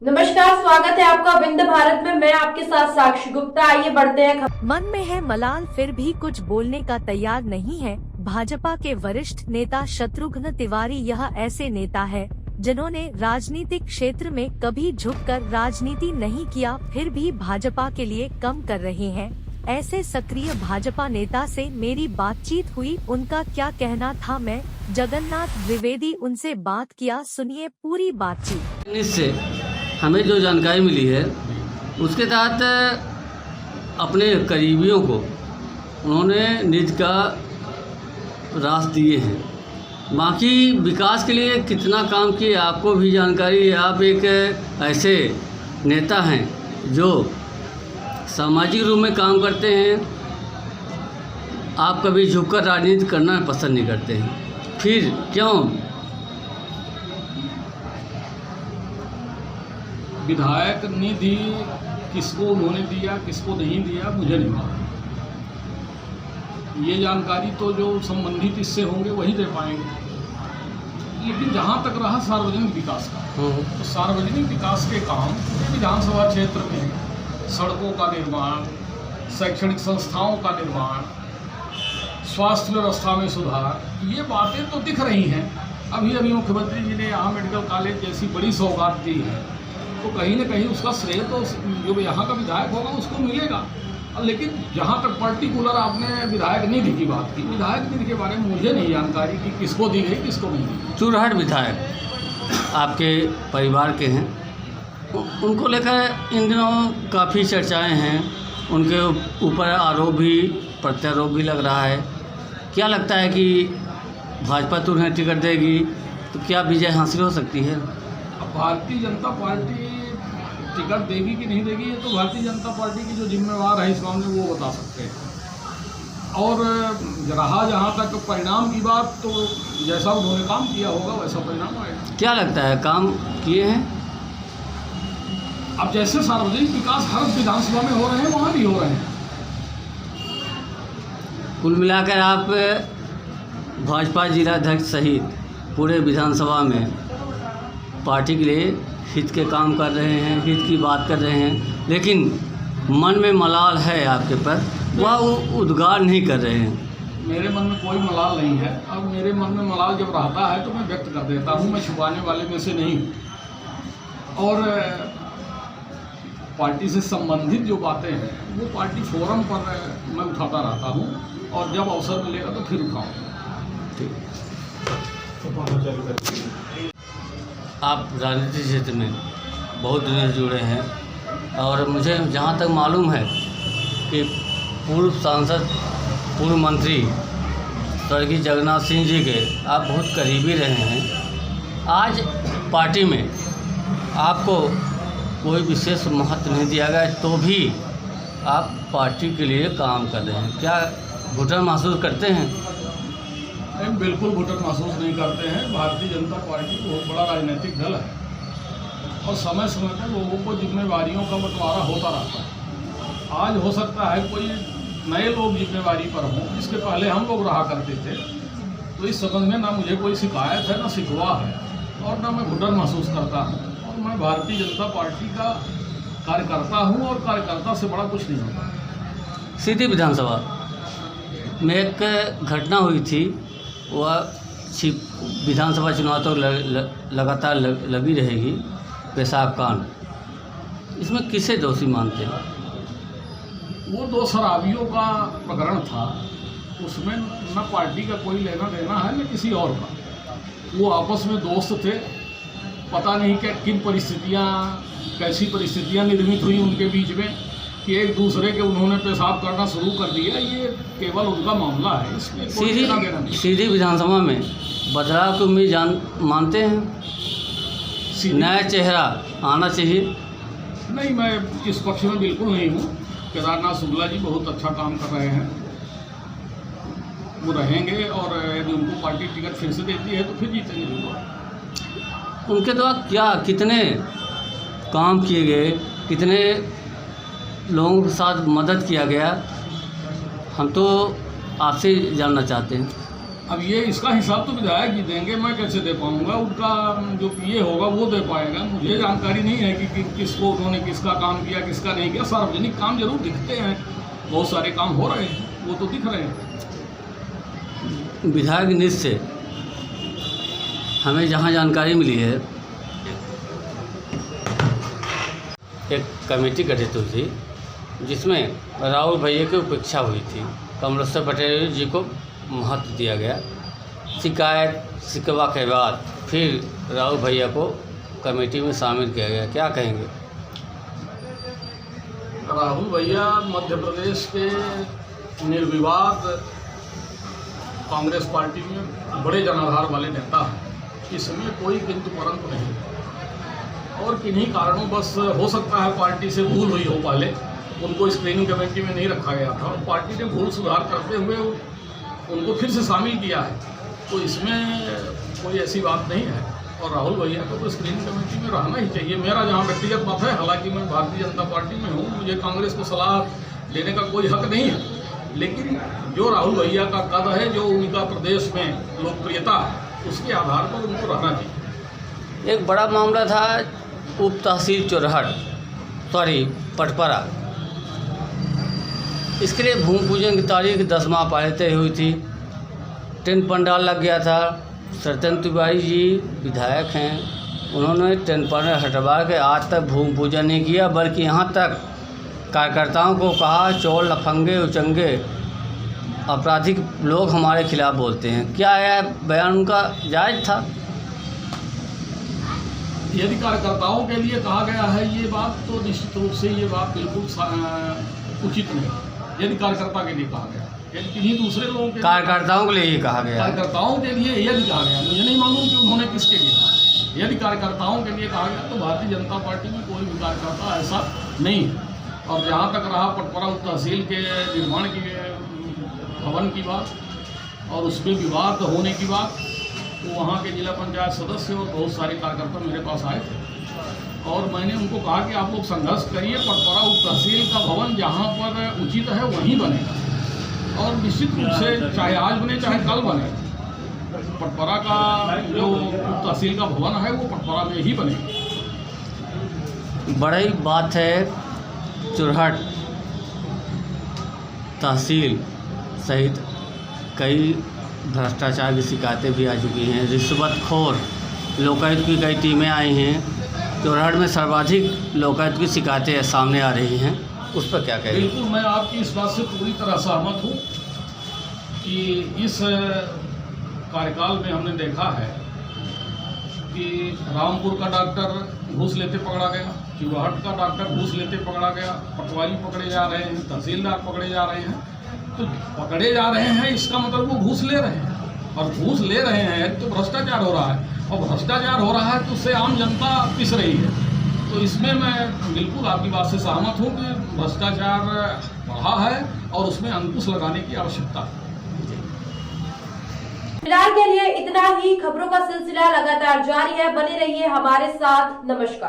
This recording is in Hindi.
नमस्कार, स्वागत है आपका विंध्य भारत में। मैं आपके साथ साक्षी गुप्ता। आइए बढ़ते हैं। मन में है मलाल, फिर भी कुछ बोलने का तैयार नहीं है। भाजपा के वरिष्ठ नेता शत्रुघ्न तिवारी यह ऐसे नेता है जिन्होंने राजनीतिक क्षेत्र में कभी झुककर राजनीति नहीं किया, फिर भी भाजपा के लिए कम कर रहे हैं। ऐसे सक्रिय भाजपा नेता से मेरी बातचीत हुई, उनका क्या कहना था, मैं जगन्नाथ द्विवेदी उनसे बात किया, सुनिए पूरी बातचीत। इससे हमें जो जानकारी मिली है उसके तहत अपने करीबियों को उन्होंने निज का रास दिए हैं। बाकी विकास के लिए कितना काम किए आपको भी जानकारी है। आप एक ऐसे नेता हैं जो सामाजिक रूप में काम करते हैं। आप कभी झुककर राजनीति करना पसंद नहीं करते हैं, फिर क्यों? विधायक निधि किसको उन्होंने दिया, किसको नहीं दिया, मुझे नहीं मालूम। ये जानकारी तो जो संबंधित इससे होंगे वही दे पाएंगे। लेकिन जहाँ तक रहा सार्वजनिक विकास का, तो सार्वजनिक विकास के काम पूरे विधानसभा क्षेत्र में सड़कों का निर्माण, शैक्षणिक संस्थाओं का निर्माण, स्वास्थ्य व्यवस्था में सुधार, ये बातें तो दिख रही हैं। अभी मुख्यमंत्री जी ने यहाँ मेडिकल कॉलेज जैसी बड़ी सौगात दी है, तो कहीं न कहीं उसका श्रेय तो जो यहाँ का विधायक होगा उसको मिलेगा। लेकिन जहाँ तक पर्टिकुलर आपने विधायक निधि की बात की, विधायक निधि के बारे में मुझे नहीं जानकारी कि किसको दी गई, किसको नहीं दी। चुरहट विधायक आपके परिवार के हैं, उनको लेकर इन दिनों काफ़ी चर्चाएं हैं। उनके ऊपर आरोप भी, प्रत्यारोप भी लग रहा है। क्या लगता है कि भाजपा तो उन्हें टिकट देगी तो क्या विजय हासिल हो सकती है? अब भारतीय जनता पार्टी टिकट देगी कि नहीं देगी, ये तो भारतीय जनता पार्टी की जो जिम्मेवार है इस मामले में वो बता सकते हैं। और रहा जहाँ तक परिणाम की बात, तो जैसा उन्होंने काम किया होगा वैसा परिणाम आएगा। क्या लगता है काम किए हैं? अब जैसे सार्वजनिक विकास हर विधानसभा में हो रहे हैं, वहाँ भी हो रहे हैं। कुल मिलाकर आप भाजपा जिलाध्यक्ष सहित पूरे विधानसभा में पार्टी के लिए हित के काम कर रहे हैं, हित की बात कर रहे हैं, लेकिन मन में मलाल है आपके पर, वह उद्गार नहीं कर रहे हैं। मेरे मन में कोई मलाल नहीं है। अब मेरे मन में मलाल जब रहता है तो मैं व्यक्त कर देता हूँ, मैं छुपाने वाले में से नहीं हूँ। और पार्टी से संबंधित जो बातें हैं वो पार्टी फोरम पर मैं उठाता रहता हूँ, और जब अवसर मिलेगा तो फिर उठाऊँगा। आप राजनीतिक क्षेत्र में बहुत दिनों से जुड़े हैं, और मुझे जहाँ तक मालूम है कि पूर्व सांसद, पूर्व मंत्री स्वर्गीय जगन्नाथ सिंह जी के आप बहुत करीबी रहे हैं। आज पार्टी में आपको कोई विशेष महत्व नहीं दिया गया, तो भी आप पार्टी के लिए काम कर रहे हैं। क्या घुटन महसूस करते हैं? नहीं, बिल्कुल घुटन महसूस नहीं करते हैं। भारतीय जनता पार्टी बहुत बड़ा राजनीतिक दल है, और समय समय पर लोगों को जिम्मेवारियों का बंटवारा होता रहता है। आज हो सकता है कोई नए लोग जिम्मेवारी पर हों, इसके पहले हम लोग रहा करते थे। तो इस संबंध में ना मुझे कोई शिकायत है, ना शिकवा है, और ना मैं घुटन महसूस करता हूँ। और मैं भारतीय जनता पार्टी का कार्यकर्ता हूँ, और कार्यकर्ता से बड़ा कुछ नहीं होता। सीधी विधानसभा में एक घटना हुई थी, वह विधानसभा चुनाव तो लगातार लगी रहेगी, पेशाब कांड। इसमें किसे दोषी मानते हैं? वो दो शराबियों का प्रकरण था, उसमें न पार्टी का कोई लेना देना है न किसी और का। वो आपस में दोस्त थे, पता नहीं कि किन परिस्थितियाँ, कैसी परिस्थितियाँ निर्मित हुई उनके बीच में कि एक दूसरे के उन्होंने पेशाब करना शुरू कर दिया। ये केवल उनका मामला है, इसमें कोई लेना देना नहीं। सीधी विधानसभा में बदलाव की उम्मीद मानते हैं? नया चेहरा आना चाहिए? नहीं, मैं इस पक्ष में बिल्कुल नहीं हूँ। केदारनाथ शुक्ला जी बहुत अच्छा काम कर रहे हैं, वो रहेंगे, और यदि उनको पार्टी टिकट फिर से देती है तो फिर जीतेंगे। उनके द्वारा क्या कितने काम किए गए, कितने लोगों के साथ मदद किया गया, हम तो आपसे जानना चाहते हैं। अब ये इसका हिसाब तो विधायक जी देंगे, मैं कैसे दे पाऊंगा? उनका जो पीए होगा वो दे पाएगा। मुझे जानकारी नहीं है कि किसको उन्होंने किसका काम किया, किसका नहीं किया। सार्वजनिक काम जरूर दिखते हैं, बहुत सारे काम हो रहे हैं, वो तो दिख रहे हैं। विधायक निधि से हमें जहाँ जानकारी मिली है, एक कमेटी गठित हुई थी जिसमें राहुल भैया की उपेक्षा हुई थी। कमलेश्वर पटेल जी को महत्व दिया गया। शिकवा के बाद फिर राहुल भैया को कमेटी में शामिल किया गया। क्या कहेंगे? राहुल भैया मध्य प्रदेश के निर्विवाद कांग्रेस पार्टी में बड़े जनाधार वाले नेता हैं। इसमें कोई किंतु परंतु नहीं। और किन्हीं कारणों बस हो सकता है पार्टी से भूल हुई हो, पहले उनको स्क्रीनिंग कमेटी में नहीं रखा गया था और पार्टी ने भूल सुधार करते हुए उनको फिर से शामिल किया है। तो इसमें कोई ऐसी बात नहीं है। और राहुल भैया को तो स्क्रीनिंग कमेटी में रहना ही चाहिए। मेरा जहाँ व्यक्तिगत मत है, हालांकि मैं भारतीय जनता पार्टी में हूँ, मुझे कांग्रेस को सलाह देने का कोई हक नहीं है, लेकिन जो राहुल भैया का कद है, जो उनका प्रदेश में लोकप्रियता है, उसके आधार पर उनको रहना चाहिए। एक बड़ा मामला था उप तहसील चोरहट पटपरा। इसके लिए भूमि पूजन की तारीख 10 माह पहले तय हुई थी। टेंट पंडाल लग गया था। सत्येंद्र तिवारी जी विधायक हैं, उन्होंने टेंट पंडाल हटवा के आज तक भूमि पूजन नहीं किया, बल्कि यहाँ तक कार्यकर्ताओं को कहा चोर लफंगे उचंगे आपराधिक लोग हमारे खिलाफ बोलते हैं। क्या यह बयान उनका जायज़ था? यदि कार्यकर्ताओं के लिए कहा गया है ये बात, तो निश्चित रूप से ये बात बिल्कुल उचित नहीं। यदि कार्यकर्ता के लिए कहा गया, यदि किन्हीं दूसरे लोगों के कार्यकर्ताओं के लिए ये कहा गया, कार्यकर्ताओं के लिए यदि कहा गया, मुझे नहीं मालूम कि उन्होंने किसके लिए कहा। यदि कार्यकर्ताओं के लिए कहा गया तो भारतीय जनता पार्टी में कोई भी कार्यकर्ता ऐसा नहीं है। और जहाँ तक रहा पटपरा उप तहसील के निर्माण की भवन की बात और उसमें विवाद होने की बात, तो वहाँ के जिला पंचायत सदस्य और बहुत सारे कार्यकर्ता मेरे पास आए थे और मैंने उनको कहा कि आप लोग संघर्ष करिए, पटपरा उप तहसील का भवन जहाँ पर उचित है वहीं बनेगा। और निश्चित रूप से चाहे आज बने चाहे कल बने, पटपरा का जो उप तहसील का भवन है वो पटपरा में ही बनेगा। बड़ी बात है, चुरहट तहसील सहित कई भ्रष्टाचार की शिकायतें भी आ चुकी हैं। रिश्वतखोर लोकायुक्त की कई टीमें आई हैं। चुरहट में सर्वाधिक लोकायुक्त की शिकायतें सामने आ रही हैं, उस पर क्या कहें? बिल्कुल, मैं आपकी इस बात से पूरी तरह सहमत हूँ कि इस कार्यकाल में हमने देखा है कि रामपुर का डॉक्टर घूस लेते पकड़ा गया, चुरहट का डॉक्टर घूस लेते पकड़ा गया, पटवारी पकड़े जा रहे हैं, तहसीलदार पकड़े जा रहे हैं। तो पकड़े जा रहे हैं इसका मतलब वो घूस ले रहे हैं, और घूस ले रहे हैं तो भ्रष्टाचार हो रहा है, और भ्रष्टाचार हो रहा है तो उससे आम जनता पिस रही है। तो इसमें मैं बिल्कुल आपकी बात से सहमत हूँ कि भ्रष्टाचार बढ़ा है और उसमें अंकुश लगाने की आवश्यकता है। फिलहाल के लिए इतना ही। खबरों का सिलसिला लगातार जारी है, बने रहिए हमारे साथ। नमस्कार।